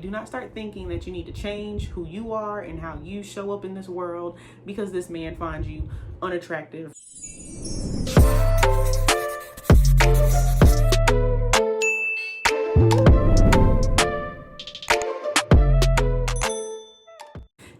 Do not start thinking that you need to change who you are and how you show up in this world because this man finds you unattractive.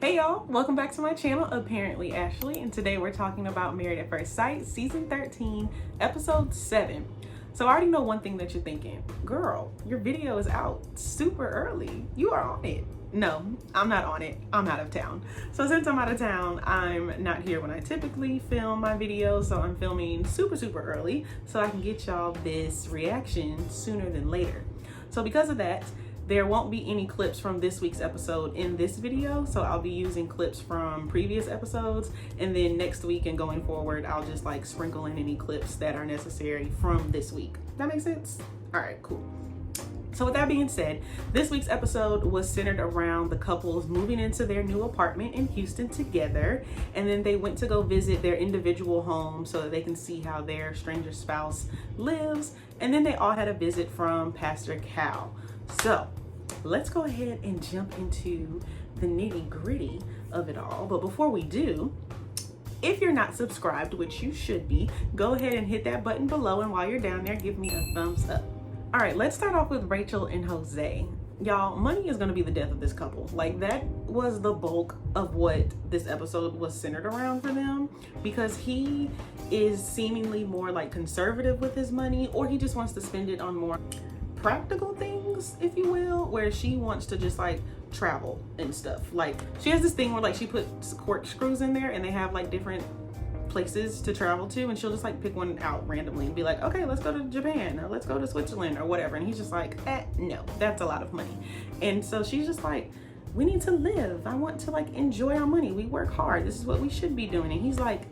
Hey y'all, welcome back to my channel, Apparently Ashley, and today we're talking about Married at First Sight, Season 13, Episode 7. So I already know one thing that you're thinking, girl, your video is out super early. You are on it. No, I'm not on it. I'm out of town. So since I'm out of town, I'm not here when I typically film my videos. So I'm filming super early so I can get y'all this reaction sooner than later. So because of that, there won't be any clips from this week's episode in this video, so I'll be using clips from previous episodes, and then next week and going forward, I'll just like sprinkle in any clips that are necessary from this week. That makes sense? All right, cool. So with that being said, this week's episode was centered around the couples moving into their new apartment in Houston together, and then they went to go visit their individual homes so that they can see how their stranger spouse lives, and then they all had a visit from Pastor Cal. So let's go ahead and jump into the nitty-gritty of it all. But before we do, if you're not subscribed, which you should be, go ahead and hit that button below, and while you're down there, give me a thumbs up. All right, let's start off with Rachel and Jose. Y'all, money is gonna be the death of this couple. Like, that was the bulk of what this episode was centered around for them, because he is seemingly more like conservative with his money, or he just wants to spend it on more practical things, if you will, where she wants to just like travel and stuff. Like, she has this thing where like she puts corkscrews in there and they have like different places to travel to, and she'll just like pick one out randomly and be like, okay, let's go to Japan, or let's go to Switzerland, or whatever. And he's just like, no, that's a lot of money. And so she's just like, we need to live. I want to like enjoy our money. We work hard. This is what we should be doing. And he's like,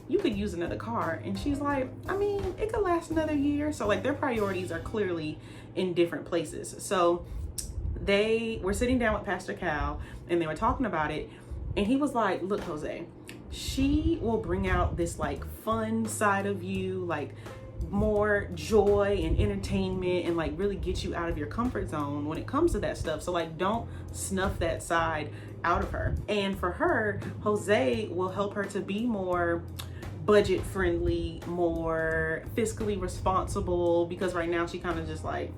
you could use another car. And she's like, I mean, it could last another year. So like their priorities are clearly in different places. So they were sitting down with Pastor Cal and they were talking about it. And he was like, look, Jose, she will bring out this like fun side of you, like more joy and entertainment, and like really get you out of your comfort zone when it comes to that stuff. So like, don't snuff that side out of her. And for her, Jose will help her to be more budget friendly, more fiscally responsible, because right now she kind of just like,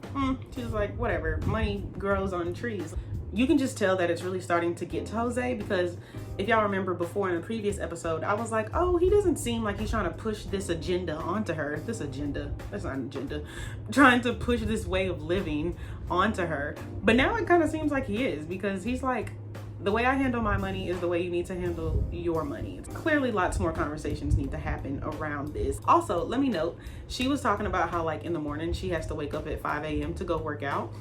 she's like, whatever, money grows on trees. You can just tell that it's really starting to get to Jose, because if y'all remember before in the previous episode, I was like, oh, he doesn't seem like he's trying to push this agenda onto her. This agenda, that's not an agenda. Trying to push this way of living onto her. But now it kind of seems like he is, because he's like, the way I handle my money is the way you need to handle your money. Clearly lots more conversations need to happen around this. Also, let me note, she was talking about how like in the morning she has to wake up at 5 a.m. to go work out.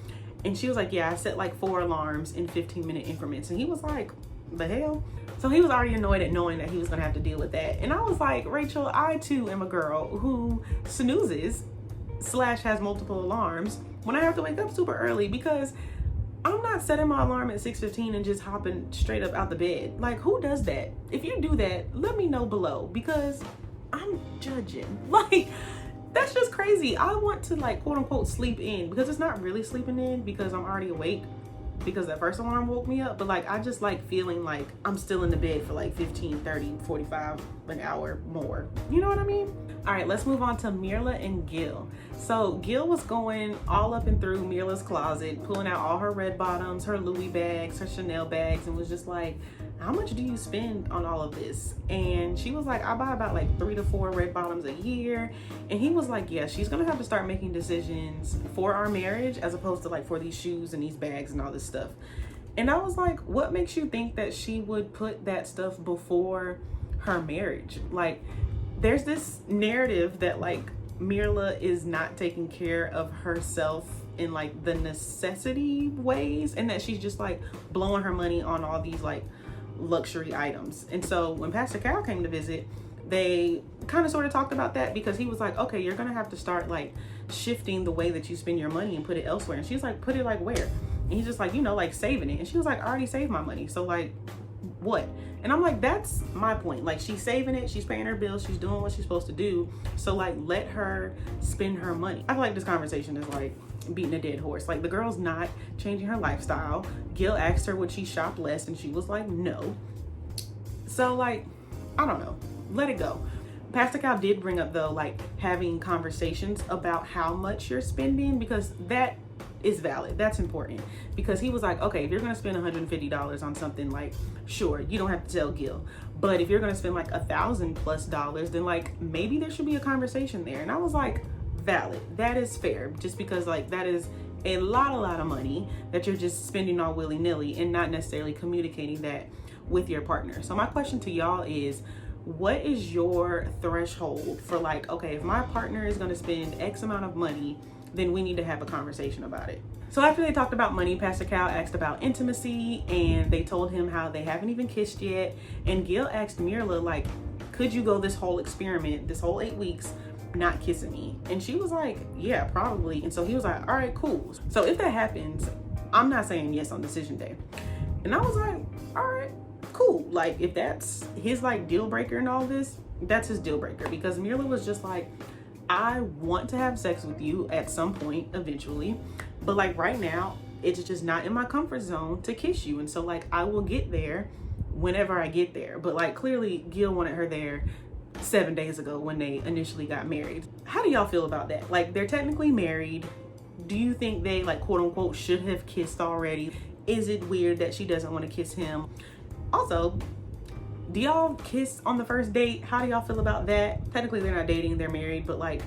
And she was like, yeah, I set like 4 alarms in 15-minute increments. And he was like, the hell? So he was already annoyed at knowing that he was gonna have to deal with that. And I was like, Rachel, I too am a girl who snoozes / has multiple alarms when I have to wake up super early, because I'm not setting my alarm at 6:15 and just hopping straight up out the bed. Like, who does that? If you do that, let me know below, because I'm judging. Like, that's just crazy. I want to like quote unquote sleep in, because it's not really sleeping in because I'm already awake, because that first alarm woke me up. But like, I just like feeling like I'm still in the bed for like 15, 30, 45, an hour more. You know what I mean? All right, let's move on to Myrla and Gil. So Gil was going all up and through Myrla's closet, pulling out all her red bottoms, her Louis bags, her Chanel bags, and was just like, how much do you spend on all of this? And she was like, I buy about like 3 to 4 red bottoms a year. And he was like, yeah, she's gonna have to start making decisions for our marriage as opposed to like for these shoes and these bags and all this stuff. And I was like, what makes you think that she would put that stuff before her marriage? Like, there's this narrative that like Myrla is not taking care of herself in like the necessity ways, and that she's just like blowing her money on all these like luxury items. And so when Pastor Cal came to visit, they kind of sort of talked about that, because he was like, okay, you're gonna have to start like shifting the way that you spend your money and put it elsewhere. And she's like, put it like where? And he's just like, you know, like saving it. And she was like, I already saved my money, so like what? And I'm like, that's my point. Like, she's saving it, she's paying her bills, she's doing what she's supposed to do. So like, let her spend her money. I feel like this conversation is like beating a dead horse. Like, the girl's not changing her lifestyle. Gil asked her would she shop less, and she was like, no. So, like, I don't know. Let it go. Pastor Cal did bring up, though, like, having conversations about how much you're spending, because that is valid. That's important. Because he was like, okay, if you're going to spend $150 on something, like, sure, you don't have to tell Gil. But if you're going to spend like $1,000+, then like maybe there should be a conversation there. And I was like, valid. That is fair. Just because like that is a lot of money that you're just spending all willy-nilly and not necessarily communicating that with your partner. So my question to y'all is, what is your threshold for like, okay, if my partner is going to spend X amount of money, then we need to have a conversation about it. So after they talked about money, Pastor Cal asked about intimacy, and they told him how they haven't even kissed yet. And Gil asked Myrla, like, could you go this whole experiment, this whole 8 weeks, not kissing me? And she was like, yeah, probably. And so he was like, all right, cool. So if that happens, I'm not saying yes on decision day. And I was like, all right, cool. Like, if that's his like deal breaker and all this, that's his deal breaker. Because Myrla was just like, I want to have sex with you at some point eventually, but like right now it's just not in my comfort zone to kiss you. And so like I will get there whenever I get there. But like clearly Gil wanted her there 7 days ago when they initially got married. How do y'all feel about that? Like, they're technically married. Do you think they like quote unquote should have kissed already? Is it weird that she doesn't want to kiss him? Also, do y'all kiss on the first date? How do y'all feel about that? Technically they're not dating, they're married, but like,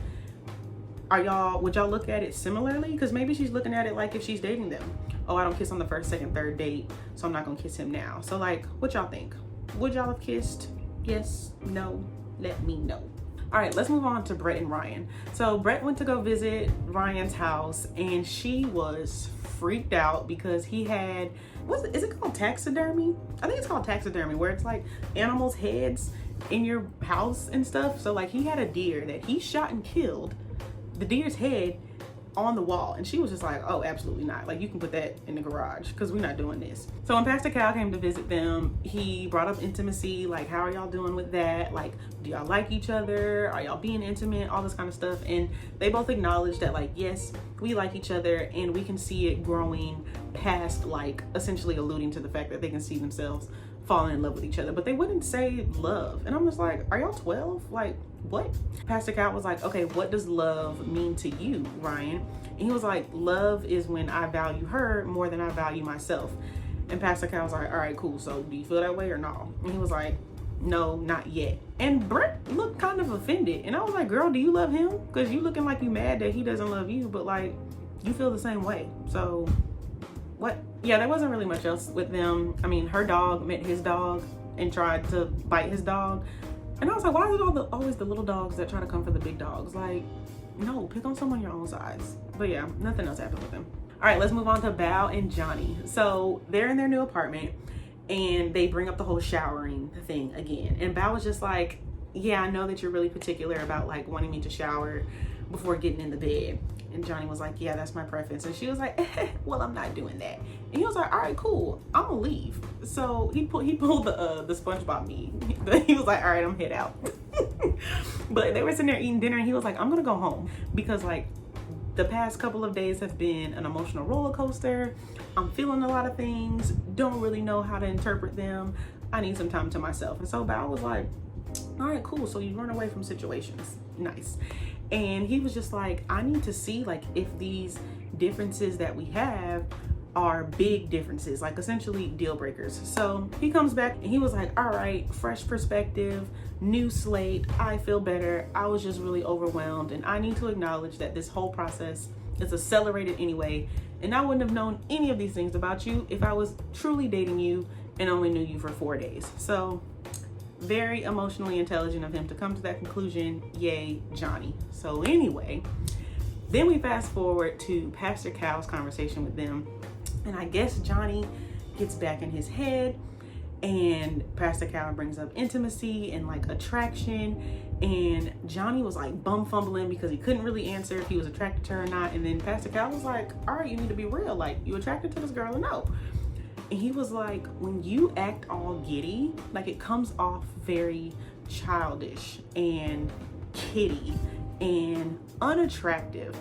would y'all look at it similarly? Because maybe she's looking at it like if she's dating them. Oh, I don't kiss on the first, second, third date, so I'm not gonna kiss him now. So like, what y'all think? Would y'all have kissed? Yes, no, let me know. All right, let's move on to Brett and Ryan. So Brett went to go visit Ryan's house, and she was freaked out because he had, is it called taxidermy? I think it's called taxidermy, where it's like animals' heads in your house and stuff. So like he had a deer that he shot and killed, the deer's head on the wall, and she was just like, oh, absolutely not. Like, you can put that in the garage because we're not doing this. So when Pastor Cal came to visit them, he brought up intimacy, like, how are y'all doing with that? Like, do y'all like each other? Are y'all being intimate? All this kind of stuff. And they both acknowledged that, like, yes, we like each other, and we can see it growing past, like, essentially alluding to the fact that they can see themselves falling in love with each other, but they wouldn't say love. And I'm just like, are y'all 12? Like, what? Pastor Cal was like, okay, what does love mean to you, Ryan? And he was like, love is when I value her more than I value myself. And Pastor Cal was like, all right, cool. So do you feel that way or no? And he was like, no, not yet. And Brett looked kind of offended. And I was like, girl, do you love him? Because you looking like you mad that he doesn't love you, but like, you feel the same way. So what? Yeah, there wasn't really much else with them. I mean, her dog met his dog and tried to bite his dog. And I was like, why is it always the little dogs that try to come for the big dogs? Like, no, pick on someone your own size. But yeah, nothing else happened with them. All right, let's move on to Bao and Johnny. So they're in their new apartment, and they bring up the whole showering thing again. And Bao was just like, yeah, I know that you're really particular about like wanting me to shower before getting in the bed. And Johnny was like, yeah, that's my preference. And she was like, well, I'm not doing that. And he was like, all right, cool, I'm gonna leave. So he pulled the SpongeBob meme. He was like, all right, I'm head out. But they were sitting there eating dinner, and he was like, I'm gonna go home because like the past couple of days have been an emotional roller coaster. I'm feeling a lot of things, don't really know how to interpret them. I need some time to myself. And so Bao was like, all right, cool, so you run away from situations. Nice. And he was just like, I need to see like if these differences that we have are big differences, like essentially deal breakers. So he comes back and he was like, all right, fresh perspective, new slate, I feel better. I was just really overwhelmed, and I need to acknowledge that this whole process is accelerated anyway, and I wouldn't have known any of these things about you if I was truly dating you and only knew you for 4 days. So very emotionally intelligent of him to come to that conclusion. Yay, Johnny. So anyway, then we fast forward to Pastor Cal's conversation with them, and I guess Johnny gets back in his head, and Pastor Cal brings up intimacy and like attraction, and Johnny was like bum fumbling because he couldn't really answer if he was attracted to her or not. And then Pastor Cal was like, all right, you need to be real, like, you attracted to this girl or no? And he was like, when you act all giddy, like it comes off very childish and kiddie and unattractive.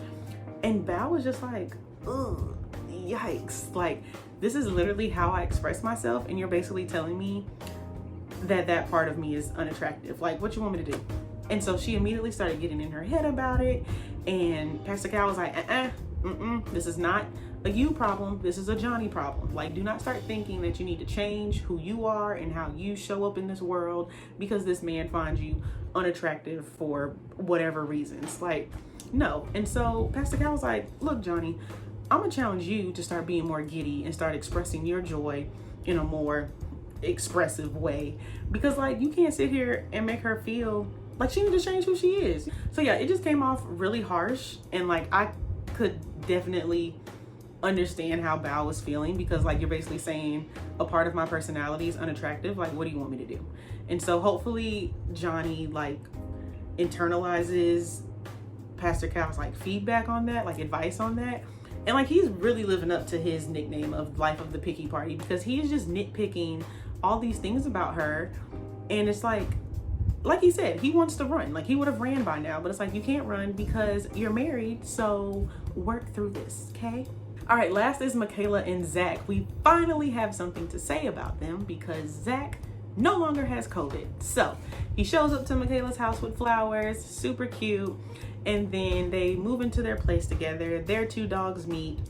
And Bao was just like, ugh, yikes. Like, this is literally how I express myself, and you're basically telling me that that part of me is unattractive. Like, what you want me to do? And so she immediately started getting in her head about it, and Pastor Cal was like, this is not a you problem, this is a Johnny problem. Like, do not start thinking that you need to change who you are and how you show up in this world because this man finds you unattractive for whatever reasons. Like, no. And so Pastor Cal was like, look, Johnny, I'm gonna challenge you to start being more giddy and start expressing your joy in a more expressive way, because like, you can't sit here and make her feel like she needs to change who she is. So yeah, it just came off really harsh, and like, I could definitely understand how Bao was feeling, because like, you're basically saying a part of my personality is unattractive. Like, what do you want me to do? And so hopefully Johnny like internalizes Pastor Cal's like feedback on that, like advice on that. And like, he's really living up to his nickname of Life of the Picky Party, because he is just nitpicking all these things about her. And it's like he said, he wants to run. Like, he would have ran by now, but it's like, you can't run because you're married. So work through this, okay? All right, last is Michaela and Zack. We finally have something to say about them because Zack no longer has COVID. So he shows up to Michaela's house with flowers, super cute. And then they move into their place together. Their two dogs meet,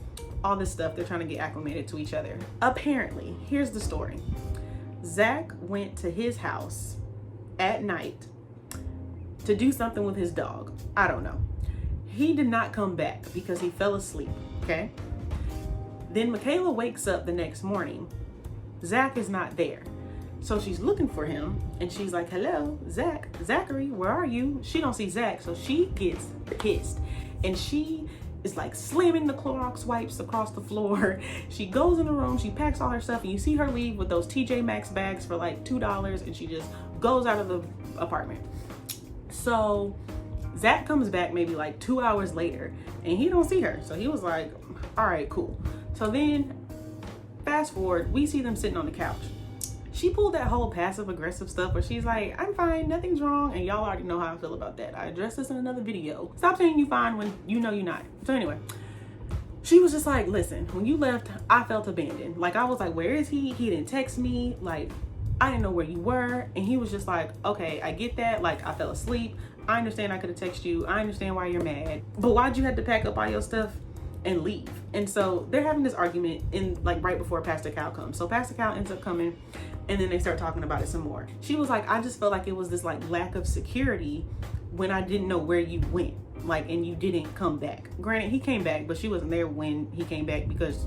all this stuff. They're trying to get acclimated to each other. Apparently, here's the story. Zack went to his house at night to do something with his dog. I don't know. He did not come back because he fell asleep, okay? Then Michaela wakes up the next morning. Zack is not there. So she's looking for him, and she's like, hello, Zachary, where are you? She don't see Zack, so she gets pissed. And she is like slamming the Clorox wipes across the floor. She goes in the room, she packs all her stuff, and you see her leave with those TJ Maxx bags for like $2, and she just goes out of the apartment. So Zack comes back maybe like 2 hours later, and he don't see her. So he was like, all right, cool. So then fast forward, we see them sitting on the couch. She pulled that whole passive aggressive stuff where she's like, I'm fine, nothing's wrong. And y'all already know how I feel about that. I addressed this in another video. Stop saying you fine when you know you're not. So anyway, she was just like, listen, when you left, I felt abandoned. Like, I was like, where is he? He didn't text me. Like, I didn't know where you were. And he was just like, okay, I get that. Like, I fell asleep. I understand I could have texted you. I understand why you're mad. But why'd you have to pack up all your stuff and leave? And so they're having this argument in like right before Pastor Cal comes. So Pastor Cal ends up coming, and then they start talking about it some more. She was like, I just felt like it was this like lack of security when I didn't know where you went, like, and you didn't come back. Granted, he came back, but she wasn't there when he came back because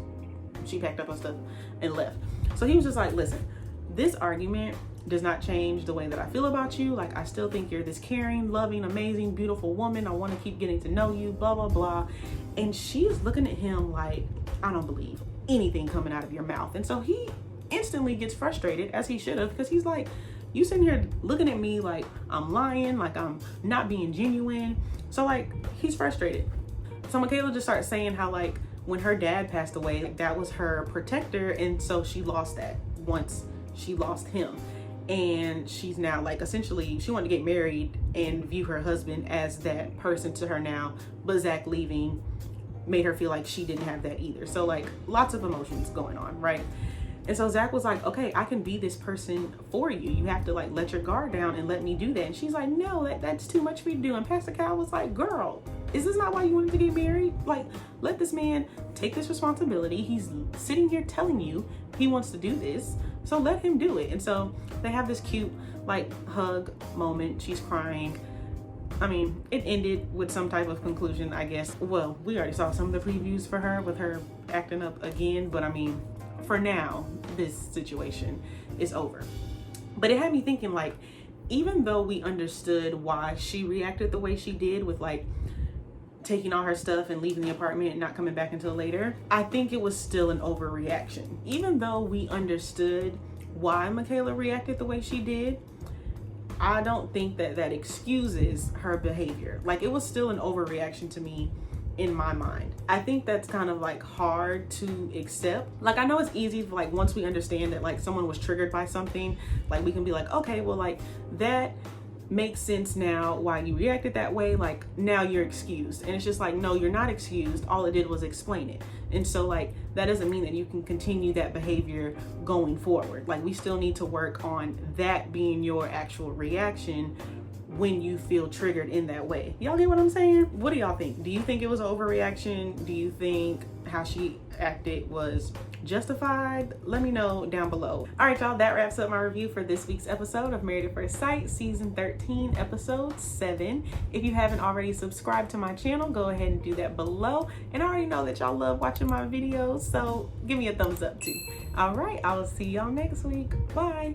she packed up her stuff and left. So he was just like, listen, this argument does not change the way that I feel about you. Like, I still think you're this caring, loving, amazing, beautiful woman. I want to keep getting to know you, blah, blah, blah. And she's looking at him like, I don't believe anything coming out of your mouth. And so he instantly gets frustrated, as he should have, because he's like, you sitting here looking at me like I'm lying, like I'm not being genuine. So like, he's frustrated. So Michaela just starts saying how like when her dad passed away, like, that was her protector, and so she lost that once she lost him. And she's now like, essentially she wanted to get married and view her husband as that person to her now, but Zack leaving made her feel like she didn't have that either. So like, lots of emotions going on, right? And so Zack was like, okay, I can be this person for you. You have to like let your guard down and let me do that. And she's like, no, that's too much for you to do. And Pastor Cal was like, girl, is this not why you wanted to get married? Like, let this man take this responsibility. He's sitting here telling you he wants to do this, so let him do it. And so they have this cute like hug moment. She's crying. I mean, it ended with some type of conclusion, I guess. Well, we already saw some of the previews for her with her acting up again, but I mean, for now, this situation is over. But it had me thinking, like, even though we understood why she reacted the way she did with like taking all her stuff and leaving the apartment and not coming back until later, I think it was still an overreaction. Even though we understood why Michaela reacted the way she did, I don't think that excuses her behavior. Like, it was still an overreaction to me in my mind. I think that's kind of like hard to accept. Like, I know it's easy for like, once we understand that like someone was triggered by something, like we can be like, okay, well, like that makes sense now why you reacted that way. Like, now you're excused. And it's just like, no, you're not excused. All it did was explain it. And so like, that doesn't mean that you can continue that behavior going forward. Like, we still need to work on that being your actual reaction when you feel triggered in that way. Y'all get what I'm saying? What do y'all think? Do you think it was an overreaction? Do you think how she acted was justified? Let me know down below. All right, y'all, that wraps up my review for this week's episode of Married at First Sight, season 13, episode 7. If you haven't already subscribed to my channel, go ahead and do that below. And I already know that y'all love watching my videos, so give me a thumbs up too. All right, I will see y'all next week. Bye.